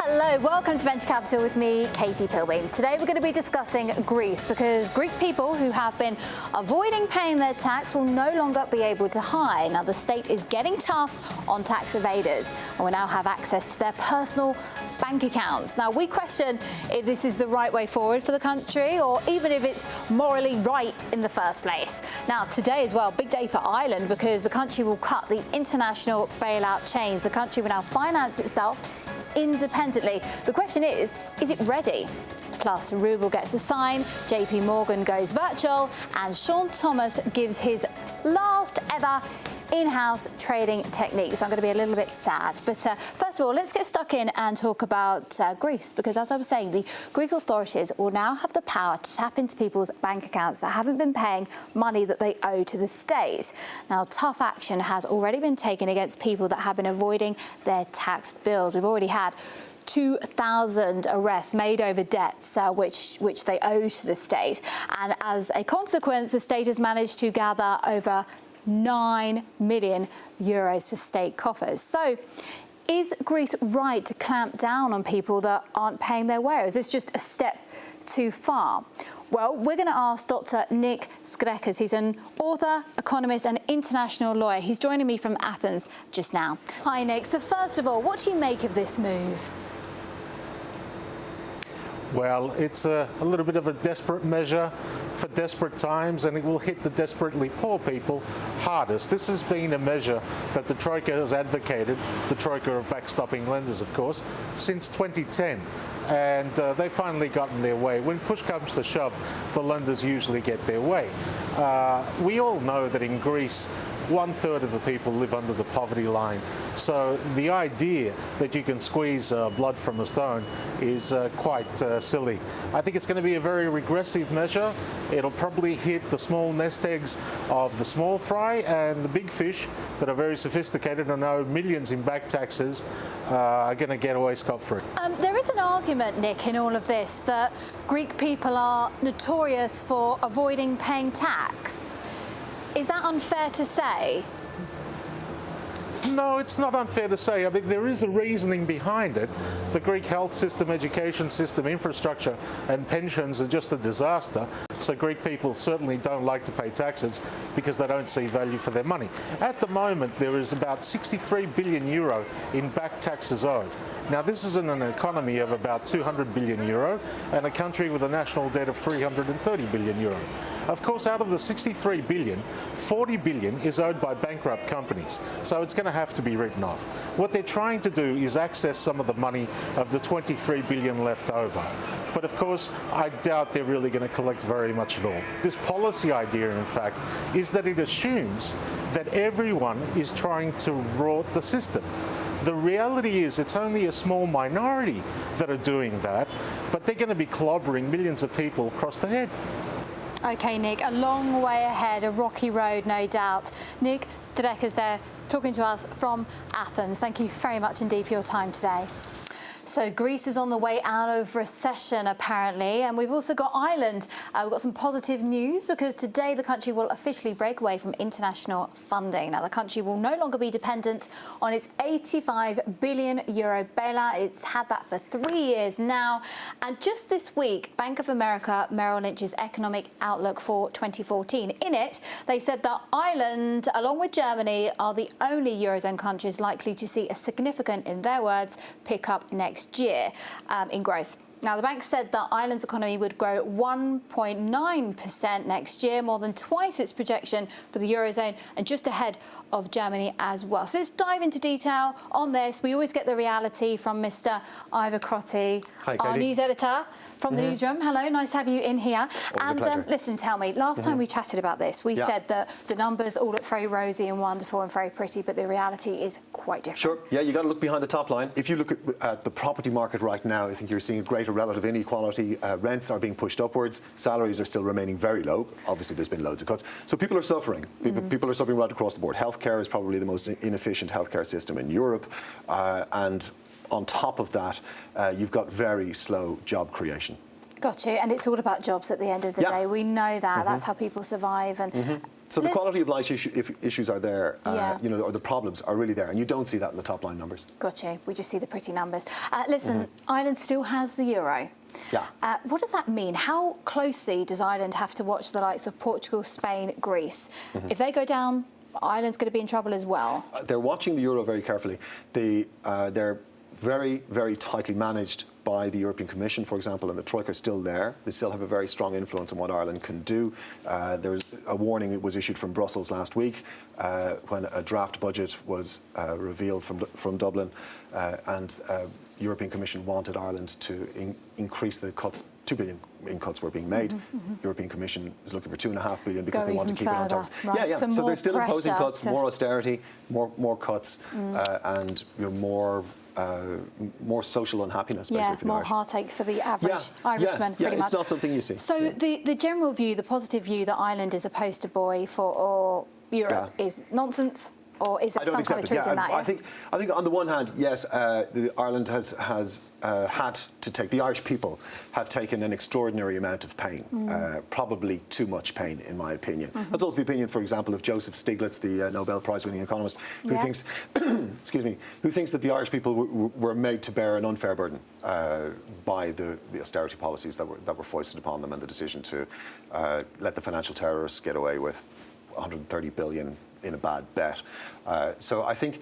Hello, welcome to Venture Capital with me, Katie Pilbeam. Today we're going to be discussing Greece because Greek people who have been avoiding paying their tax will no longer be able to hide. Now the state is getting tough on tax evaders and will now have access to their personal bank accounts. Now we question if this is the right way forward for the country or even if it's morally right in the first place. Now today as well, big day for Ireland because the country will cut the international bailout chains. The country will now finance itself independently. The question is it ready? Plus, Ruble gets a sign, JP Morgan goes virtual, and Sean Thomas gives his last ever in-house trading technique. So I'm going to be a little bit sad. But first of all, let's get stuck in and talk about Greece, because as I was saying, the Greek authorities will now have the power to tap into people's bank accounts that haven't been paying money that they owe to the state. Now, tough action has already been taken against people that have been avoiding their tax bills. We've already had 2,000 arrests made over debts which they owe to the state. And as a consequence, the state has managed to gather over €9 million to state coffers. So is Greece right to clamp down on people that aren't paying their way? Or is this just a step too far? Well, we're going to ask Dr. Nick Skrekas. He's an author, economist and international lawyer. He's joining me from Athens just now. Hi, Nick. So first of all, what do you make of this move? Well, it's a little bit of a desperate measure for desperate times, and it will hit the desperately poor people hardest. This has been a measure that the Troika has advocated, the Troika of backstopping lenders, of course, since 2010. And they've finally gotten their way. When push comes to shove, the lenders usually get their way. We all know that in Greece, 1/3 of the people live under the poverty line. So the idea that you can squeeze blood from a stone is quite silly. I think it's going to be a very regressive measure. It'll probably hit the small nest eggs of the small fry, and the big fish that are very sophisticated and owe millions in back taxes are going to get away scot-free. There is an argument, Nick, in all of this that Greek people are notorious for avoiding paying tax. Is that unfair to say? No, it's not unfair to say. I mean, there is a reasoning behind it. The Greek health system, education system, infrastructure and pensions are just a disaster. So Greek people certainly don't like to pay taxes because they don't see value for their money. At the moment, there is about €63 billion in back taxes owed. Now, this is in an economy of about €200 billion and a country with a national debt of €330 billion. Of course, out of the 63 billion, 40 billion is owed by bankrupt companies, so it's going to have to be written off. What they're trying to do is access some of the money of the 23 billion left over. But of course, I doubt they're really going to collect very much at all. This policy idea, in fact, is that it assumes that everyone is trying to rot the system. The reality is it's only a small minority that are doing that, but they're going to be clobbering millions of people across the head. OK, Nick, a long way ahead, a rocky road, no doubt. Nick Skrekas there talking to us from Athens. Thank you very much indeed for your time today. So Greece is on the way out of recession, apparently, and we've also got Ireland. We've got some positive news because today the country will officially break away from international funding. Now, the country will no longer be dependent on its €85 billion bailout. It's had that for 3 years now. And just this week, Bank of America Merrill Lynch's economic outlook for 2014. In it, they said that Ireland, along with Germany, are the only Eurozone countries likely to see a significant, in their words, pickup next year in growth. Now, the bank said that Ireland's economy would grow 1.9% next year, more than twice its projection for the Eurozone and just ahead of Germany as well. So let's dive into detail on this. We always get the reality from Mr. Ivor Crotty, our news editor from the newsroom. Hello, nice to have you in here. And listen, tell me, last time we chatted about this, we said that the numbers all look very rosy and wonderful and very pretty, but the reality is quite different. Sure, yeah, you got to look behind the top line. If you look at the property market right now, I think you're seeing greater relative inequality. Rents are being pushed upwards. Salaries are still remaining very low. Obviously, there's been loads of cuts. So people are suffering. People are suffering right across the board. Healthcare is probably the most inefficient healthcare system in Europe. And on top of that, you've got very slow job creation. Got you. And it's all about jobs at the end of the day. We know that. That's how people survive. And So the quality of life issues are there, Yeah. or the problems are really there, and you don't see that in the top line numbers. Gotcha. We just see the pretty numbers. Listen, Ireland still has the euro. Yeah. What does that mean? How closely does Ireland have to watch the likes of Portugal, Spain, Greece? If they go down, Ireland's going to be in trouble as well. They're watching the euro very carefully. They're very, very tightly managed by the European Commission, for example, and the Troika is still there. They still have a very strong influence on what Ireland can do. There's a warning that was issued from Brussels last week when a draft budget was revealed from Dublin, and European Commission wanted Ireland to increase the cuts. 2 billion in cuts were being made. European Commission is looking for 2.5 billion because they want to keep it on target. Right. Yeah. So they're still imposing cuts, to... more austerity, more cuts, and more social unhappiness. Yeah, for the more Irish. heartache for the average Irishman, pretty much. It's not something you see. So the general view, the positive view that Ireland is a poster boy for Europe is nonsense? Or is there some kind of truth in that? I think on the one hand, yes, Ireland has had to take, the Irish people have taken an extraordinary amount of pain, probably too much pain, in my opinion. That's also the opinion, for example, of Joseph Stiglitz, the Nobel Prize-winning economist, who thinks, who thinks that the Irish people were made to bear an unfair burden by the austerity policies that were foisted upon them, and the decision to let the financial terrorists get away with 130 billion in a bad bet. So I think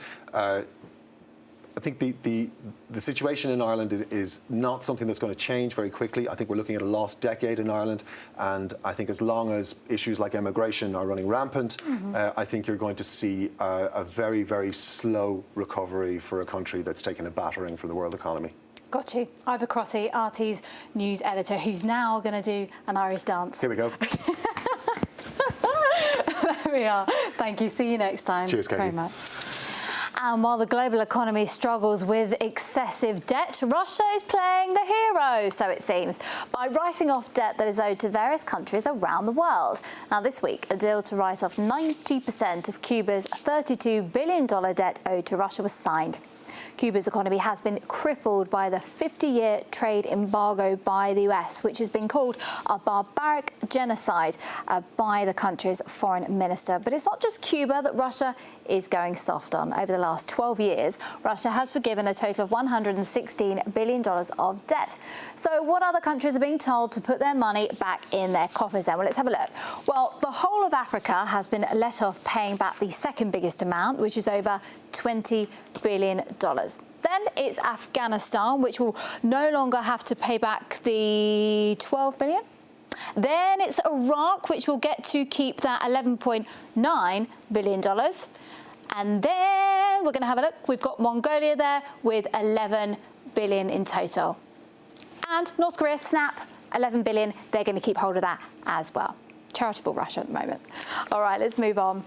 the situation in Ireland is not something that's going to change very quickly. I think we're looking at a lost decade in Ireland, and I think as long as issues like immigration are running rampant, I think you're going to see a very, very slow recovery for a country that's taken a battering from the world economy. Got you. Ivor Crotty, RT's news editor, who's now going to do an Irish dance. Here we go. There we are. Thank you. See you next time. Cheers, Katie. Very much. And while the global economy struggles with excessive debt, Russia is playing the hero, so it seems, by writing off debt that is owed to various countries around the world. Now, this week, a deal to write off 90% of Cuba's $32 billion debt owed to Russia was signed. Cuba's economy has been crippled by the 50-year trade embargo by the US, which has been called a barbaric genocide by the country's foreign minister. But it's not just Cuba that Russia is going soft on. Over the last 12 years, Russia has forgiven a total of $116 billion of debt. So what other countries are being told to put their money back in their coffers then? Well, let's have a look. Well, the whole of Africa has been let off paying back the second biggest amount, which is over $20 billion. Then it's Afghanistan, which will no longer have to pay back the $12 billion. Then it's Iraq, which will get to keep that $11.9 billion. And then we're going to have a look. We've got Mongolia there with $11 billion in total. And North Korea, snap, $11 billion. They're going to keep hold of that as well. Charitable Russia at the moment. All right, let's move on.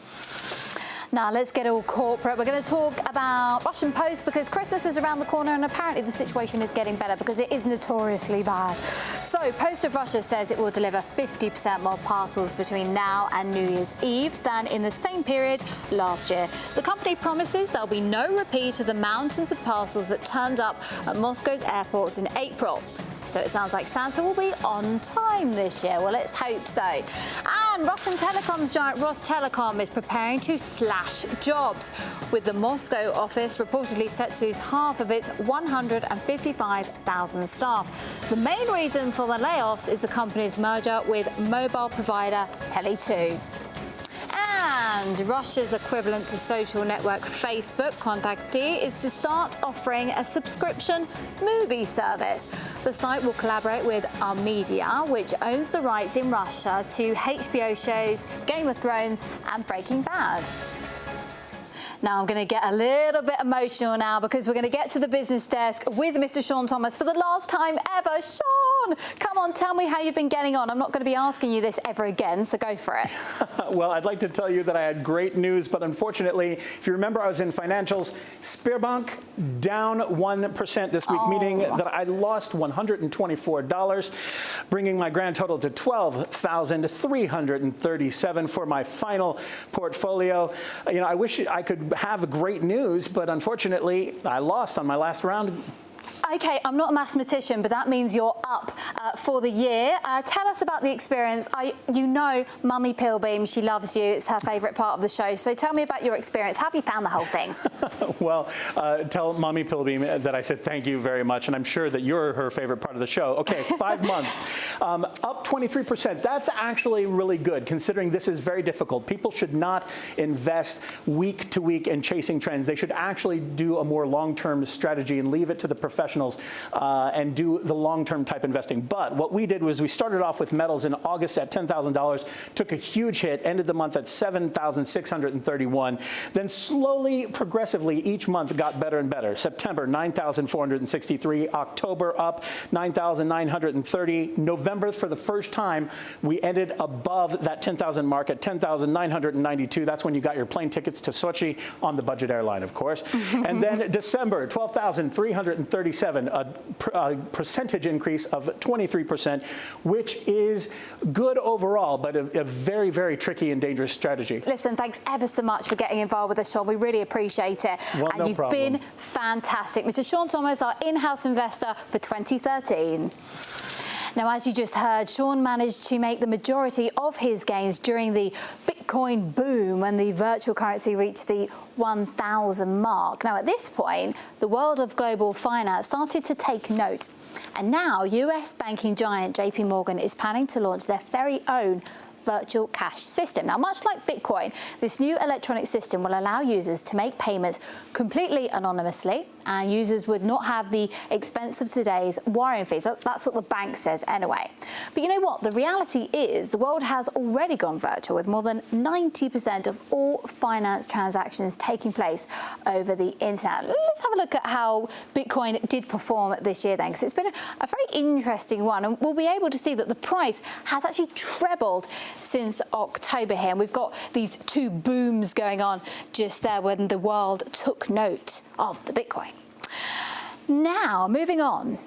Now, let's get all corporate. We're going to talk about Russian Post because Christmas is around the corner and apparently the situation is getting better because it is notoriously bad. So, Post of Russia says it will deliver 50% more parcels between now and New Year's Eve than in the same period last year. The company promises there'll be no repeat of the mountains of parcels that turned up at Moscow's airports in April. So it sounds like Santa will be on time this year. Well, let's hope so. And Russian telecoms giant Rostelecom is preparing to slash jobs, with the Moscow office reportedly set to lose half of its 155,000 staff. The main reason for the layoffs is the company's merger with mobile provider Tele2. And Russia's equivalent to social network Facebook, Kontakty, is to start offering a subscription movie service. The site will collaborate with Media, which owns the rights in Russia to HBO shows Game of Thrones and Breaking Bad. Now, I'm going to get a little bit emotional now because we're going to get to the business desk with Mr. Sean Thomas for the last time ever. Sean, come on, tell me how you've been getting on. I'm not going to be asking you this ever again, so go for it. Well, I'd like to tell you that I had great news, but unfortunately, if you remember, I was in financials. Sberbank down 1% this week, meaning that I lost $124, bringing my grand total to $12,337 for my final portfolio. You know, I wish I could have great news, but unfortunately, I lost on my last round. Okay, I'm not a mathematician, but that means you're up for the year. Tell us about the experience. You know Mummy Pilbeam, she loves you. It's her favourite part of the show. So tell me about your experience. How have you found the whole thing? Well, tell Mummy Pilbeam that I said thank you very much, and I'm sure that you're her favourite part of the show. Okay, 5 months, up 23%. That's actually really good, considering this is very difficult. People should not invest week to week in chasing trends. They should actually do a more long-term strategy and leave it to the professionals and do the long-term type investing. But what we did was we started off with metals in August at $10,000, took a huge hit, ended the month at $7,631. Then slowly, progressively, each month got better and better. September, $9,463. October, up $9,930. November, for the first time, we ended above that 10,000 mark at $10,992. That's when you got your plane tickets to Sochi on the budget airline, of course. And then December, $12,337, a percentage increase of 23%, which is good overall, but a very, very tricky and dangerous strategy. Listen, thanks ever so much for getting involved with us, Sean. We really appreciate it. Well, and you've been fantastic. Mr. Sean Thomas, our in-house investor for 2013. Now, as you just heard, Sean managed to make the majority of his gains during the Bitcoin boom when the virtual currency reached the 1,000 mark. Now, at this point, the world of global finance started to take note. And now, US banking giant JP Morgan is planning to launch their very own virtual cash system. Now, much like Bitcoin, this new electronic system will allow users to make payments completely anonymously, and users would not have the expense of today's wiring fees. That's what the bank says anyway. But you know what? The reality is the world has already gone virtual, with more than 90% of all finance transactions taking place over the internet. Let's have a look at how Bitcoin did perform this year then, because it's been a very interesting one, and we'll be able to see that the price has actually trebled since October here. And we've got these two booms going on just there when the world took note of the Bitcoin. Now, moving on.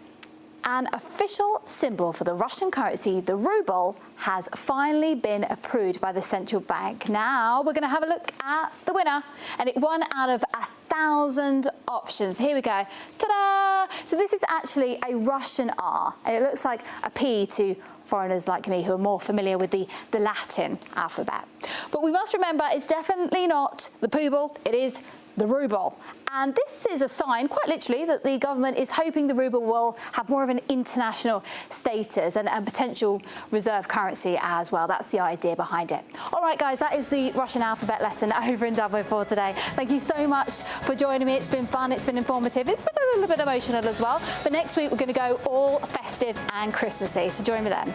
An official symbol for the Russian currency, the ruble, has finally been approved by the central bank. Now we're going to have a look at the winner, and it won out of 1,000 options. Here we go. Ta-da! So this is actually a Russian R, and it looks like a P to foreigners like me who are more familiar with the Latin alphabet. But we must remember it's definitely not the Pooble, it is the ruble. And this is a sign, quite literally, that the government is hoping the ruble will have more of an international status and potential reserve currency as well. That's the idea behind it. All right, guys, that is the Russian alphabet lesson over and done with for today. Thank you so much for joining me. It's been fun, it's been informative, it's been a little bit emotional as well. But next week, we're going to go all festive and Christmassy, so join me then.